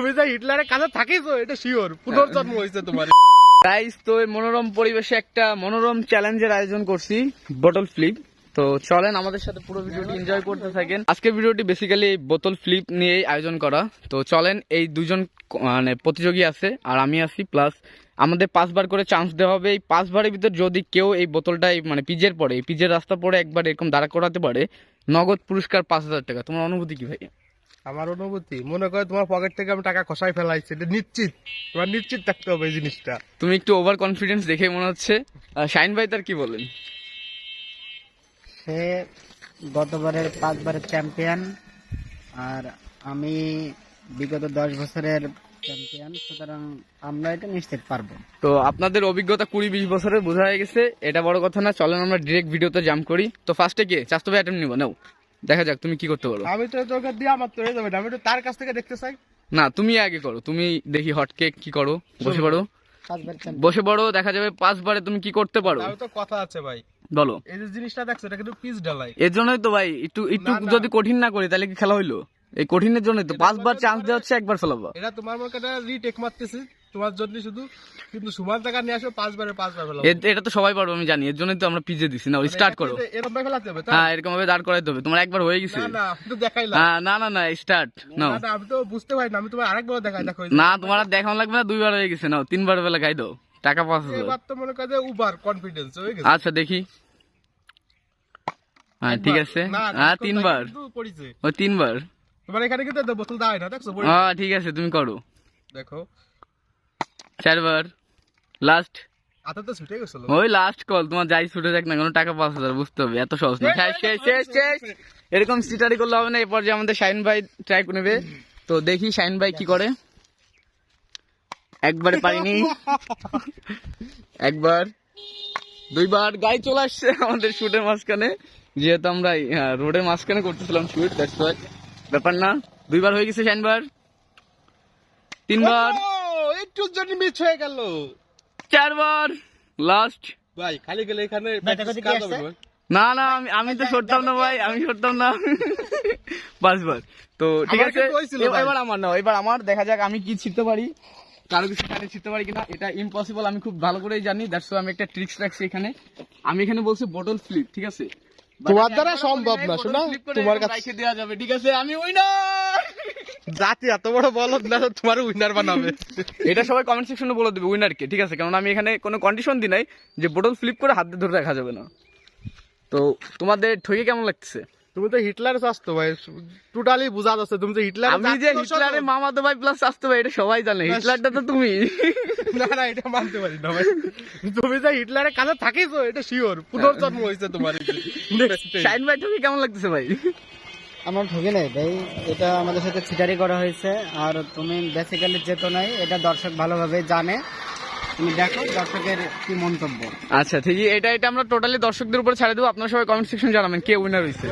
তুমি যে হিটলারের কাছে থাকিস এটা শিওর পুনর্জন্ম হয়েছে তোমার। গাইস, তো এই মনোরম পরিবেশে একটা মনোরম চ্যালেঞ্জের আয়োজন করছি, বোতল ফ্লিপ। তো চলেন আমাদের সাথে পুরো ভিডিওটি এনজয় করতে থাকেন। আজকের ভিডিওটি বেসিক্যালি বোতল ফ্লিপ নিয়েই আয়োজন করা। তো চলেন, এই দুজন মানে প্রতিযোগী আছে আর আমি আছি, প্লাস আমাদের 5 বার করে চান্স দেওয়া হবে। এই 5 বারের ভিতর যদি কেউ এই বোতলটাই মানে পিজের পরে, এই পিজের রাস্তা পরে একবার এরকম দাঁড়া করাতে পারে, নগদ পুরস্কার 5,000 টাকা। তোমার অনুভূতি কি ভাই? আমার অনুভূতি, মনে করে তোমার পকেট থেকে আমি টাকা খসাই ফেলাইছি, এটা নিশ্চিত, তোমার নিশ্চিত থাকতে হবে এই জিনিসটা। তুমি একটু ওভার কনফিডেন্স দেখে মনে হচ্ছে। শাইন ভাই তার কি বলেন? সে গতবারের 5 বারের চ্যাম্পিয়ন, আর আমি বিগত 10 বছরের চ্যাম্পিয়ন, সুতরাং আমরা এটা নিশ্চিত পারবো। তো আপনাদের অভিজ্ঞতা 20-20 বছরের বোঝা হয়ে গেছে, এটা বড় কথা না। চলেন আমরা ডিরেক্ট ভিডিওতে জাম্প করি। তো ফার্স্টে কে চাস্তো ভাই অ্যাটেম্প নিব? নাও, দেখা যাক তুমি কি করতে পারো। আমি তো তোকে দিয়ে আমার তো হয়ে যাবে না, আমি তো তার কাছ থেকে দেখতে চাই। না, তুমি আগে করো, তুমি দেখি হটকেক কি করো। বসে পড়ো, 5 বার চ্যাম্পিয়ন। বসে পড়ো, দেখা যাবে 5 বারে তুমি কি করতে পারো। তাও তো কথা আছে ভাই, বলো। এই যে জিনিসটা দেখছো এটা কিন্তু পিস ঢালাই। এর জন্যই তো ভাই একটু একটু না, না। যদি কঠিন না করি তাহলে কি খেলা হইলো? এই কঠিনের জন্যই তো 5 বার চান্স দেওয়া হচ্ছে, একবার ফেলাবো। এটা তোমার মনে করে রিটেক মারতেছি তোমার জন্য শুধু, কিন্তু সমান টাকা নিয়ে আসো 5 বারে 5 বার ফেলাবো। এটা তো সবাই পারবো আমি জানি, এর জন্যই তো আমরা পিজে দিছি। না, স্টার্ট করো। এরকম ভাবে ফেলাতে হবে তাই? হ্যাঁ, এরকম ভাবে দাঁড় করাইতে হবে। তোমার একবার হয়ে গেছে। না না, আমি তো দেখাইলাম। হ্যাঁ, না না না, স্টার্ট নাও। না, না, আমি তো বুঝতে পারি না, আমি তোমার আরেকবার দেখাই। দেখো এই যে, না, তোমার আর দেখানো লাগবে না, 2 বার হয়ে গেছে। নাও, 3 বার বেলা খাই দাও, টাকা 5,000। এবার তো মনে করে যে উবার কনফিডেন্স হয়ে গেছে। আচ্ছা দেখি। হ্যাঁ ঠিক আছে। না, হ্যাঁ, দেখো, 3 বার। কিন্তু পড়েছে। ওই 3 বার। তোমার এখানে কিন্তু বোতল দাও না, দেখছো পড়েছে। হ্যাঁ ঠিক আছে, তুমি করো। দেখো 4 বার, লাস্ট। হাতে তো ছুটে গেছিল। ওই লাস্ট কল, তোমার যাই ছুটে যাক না কোনো, টাকা 5,000, বুঝতে হবে, এত সহজ না। শেষ শেষ শেষ শেষ। এরকম সিটারি করলে হবে না। এরপর যে আমাদের শাইন ভাই ট্রাই করে নেবে। তো দেখি শাইন ভাই কি করে। একবারে পারিনি, একবার, 2 বার। গাড়ি চলে আসছে আমাদের শুটের মাঝখানে, যেহেতু আমরা রোডের মাঝখানে করতেছিলাম শুট, দ্যাটস ওয়াই। ব্যাপার না। 2 বার হয়ে গেছে শাইন বার, 3 বার, ও, একটুর জন্য মিস হয়ে গেল। 4 বার, লাস্ট। ভাই খালি গেলে এখানে ভাই, দেখো তো কি কাজ আসছে? হবে। না না, আমি তো সরতাম না ভাই, আমি সরতাম না। 5 বার। তো ঠিক আমার আছে, কিন্তু হয়েছিল ভাই। এবার আমার না, এবার আমার। দেখা যাক আমি কি ছিটতে পারি, কারো কিছু কানে ছিটতে পারি কিনা। এটা ইম্পসিবল, আমি খুব ভালো করেই জানি। দ্যাটস ওয়াই আমি একটা ট্রিক্স রাখছি এখানে। আমি এখানে বলছি বোতল ফ্লিপ, ঠিক আছে? তোমার দ্বারা সম্ভব না, শোনা, তোমার তোমার কাছে কাছে দেওয়া যাবে, ঠিক আছে? আমি উইনার। জাতি এত বড় বলদ না, তোমার উইনার বানাবে। এটা সবাই কমেন্ট সেকশনে বলে দেবে উইনারকে, ঠিক আছে? কারণ আমি এখানে কোনো কন্ডিশন দিই নাই যে বোতল ফ্লিপ করে হাত দিয়ে ধরে রাখা যাবে না। তো তোমাদের ঠকে কেমন লাগছে? তুমি তো হিটলার চাচ্ছ ভাই, টোটালি বুঝা যাচ্ছে তুমি তো হিটলার। আমি যে হিটলারের মামাতো ভাই প্লাস আসতে ভাই, এটা সবাই জানে। হিটলারটা তো তুমি। না না, এটা মানতে পারি না ভাই, তুমি যে হিটলারের কাছে থাকিস এটা শিওর পুনর্জন্ম হয়েছে তোমার। শাইন ভাই ঠকে কেমন লাগতেছে ভাই? আমার ঠকে নাই ভাই, এটা আমাদের সাথে ছিটারি করা হয়েছে। আর তুমি বেসিক্যালি যেতো নাই, এটা দর্শক ভালোভাবে জানে। তুমি দেখো দর্শকের কি মন্তব্য। আচ্ছা ঠিক, এটা আমরা টোটালি দর্শকদের উপর ছাড়ে দেবো। আপনারা সবাই কমেন্ট সেকশন জানাবেন কে উইনার হয়েছে।